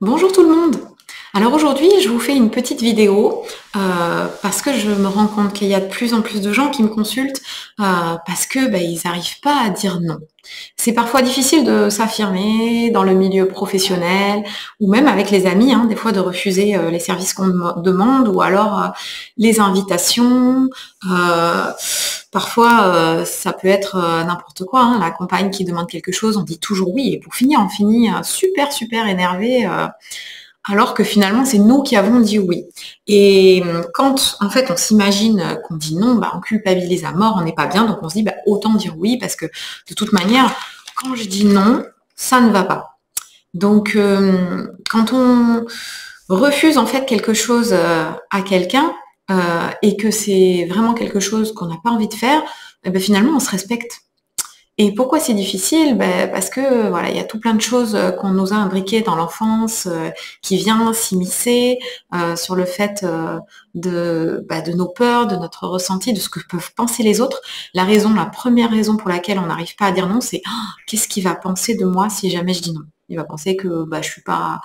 Bonjour tout le monde. Alors aujourd'hui, je vous fais une petite vidéo parce que je me rends compte qu'il y a de plus en plus de gens qui me consultent parce que ils n'arrivent pas à dire non. C'est parfois difficile de s'affirmer dans le milieu professionnel ou même avec les amis, hein, des fois de refuser les services qu'on demande ou alors les invitations. Euh, Parfois, ça peut être n'importe quoi, hein. La compagne qui demande quelque chose, on dit toujours oui et pour finir, on finit super super énervé. Alors que finalement, c'est nous qui avons dit oui. Et quand, en fait, on s'imagine qu'on dit non, on culpabilise à mort, on n'est pas bien, donc on se dit, autant dire oui, parce que de toute manière, quand je dis non, ça ne va pas. Donc, quand on refuse en fait quelque chose à quelqu'un et que c'est vraiment quelque chose qu'on n'a pas envie de faire, finalement, on se respecte. Et pourquoi c'est difficile? Parce que voilà, il y a tout plein de choses qu'on nous a imbriquées dans l'enfance, qui vient s'immiscer sur le fait de nos peurs, de notre ressenti, de ce que peuvent penser les autres. La première raison pour laquelle on n'arrive pas à dire non, c'est qu'est-ce qu'il va penser de moi si jamais je dis non? Il va penser que je suis pas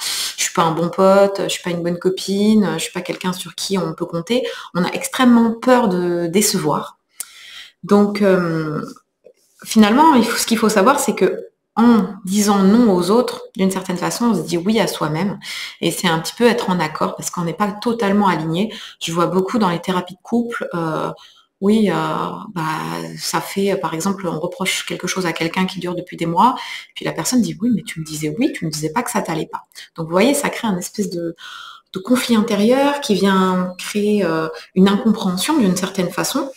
un bon pote, je suis pas une bonne copine, je suis pas quelqu'un sur qui on peut compter. On a extrêmement peur de décevoir. Donc finalement, ce qu'il faut savoir, c'est que en disant non aux autres, d'une certaine façon, on se dit oui à soi-même. Et c'est un petit peu être en accord parce qu'on n'est pas totalement aligné. Je vois beaucoup dans les thérapies de couple, oui, ça fait, par exemple, on reproche quelque chose à quelqu'un qui dure depuis des mois, puis la personne dit oui, mais tu me disais oui, tu me disais pas que ça t'allait pas. Donc vous voyez, ça crée un espèce de conflit intérieur qui vient créer une incompréhension d'une certaine façon.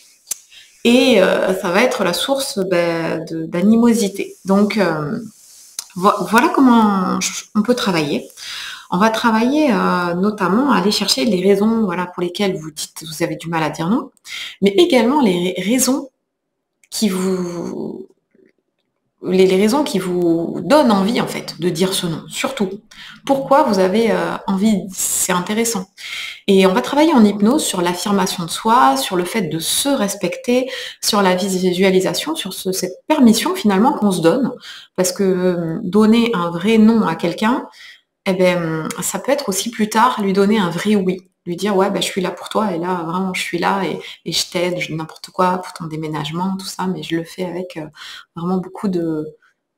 Et ça va être la source d'animosité. Donc voilà comment on peut travailler. On va travailler notamment à aller chercher les raisons voilà, pour lesquelles vous dites vous avez du mal à dire non, mais également les raisons qui vous les raisons qui vous donnent envie en fait de dire ce non, surtout. Pourquoi vous avez envie, c'est intéressant. Et on va travailler en hypnose sur l'affirmation de soi, sur le fait de se respecter, sur la visualisation, sur cette permission finalement qu'on se donne. Parce que donner un vrai non à quelqu'un, ça peut être aussi plus tard lui donner un vrai oui. Lui dire ouais je suis là pour toi et là vraiment je suis là et je t'aide, je n'importe quoi pour ton déménagement, tout ça, mais je le fais avec vraiment beaucoup de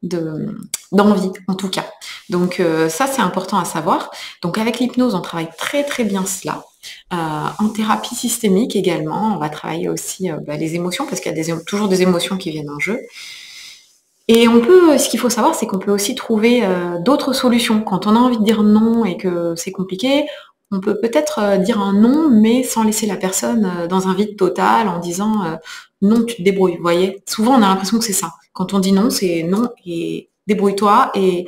d'envie en tout cas. Donc ça c'est important à savoir. Donc avec l'hypnose on travaille très très bien cela. En thérapie systémique également, on va travailler aussi les émotions parce qu'il y a toujours des émotions qui viennent en jeu. Et ce qu'il faut savoir, c'est qu'on peut aussi trouver d'autres solutions. Quand on a envie de dire non et que c'est compliqué, on peut peut-être dire un non, mais sans laisser la personne dans un vide total en disant non, tu te débrouilles. Vous voyez, souvent on a l'impression que c'est ça. Quand on dit non, c'est non et débrouille-toi. Et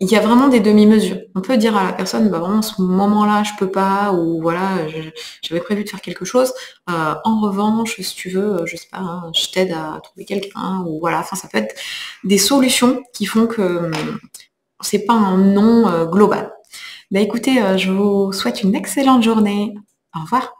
il y a vraiment des demi-mesures. On peut dire à la personne, vraiment, ce moment-là, je peux pas, ou voilà, j'avais prévu de faire quelque chose. En revanche, si tu veux, je sais pas, hein, je t'aide à trouver quelqu'un, ou voilà. Enfin, ça peut être des solutions qui font que c'est pas un non global. Écoutez, je vous souhaite une excellente journée. Au revoir.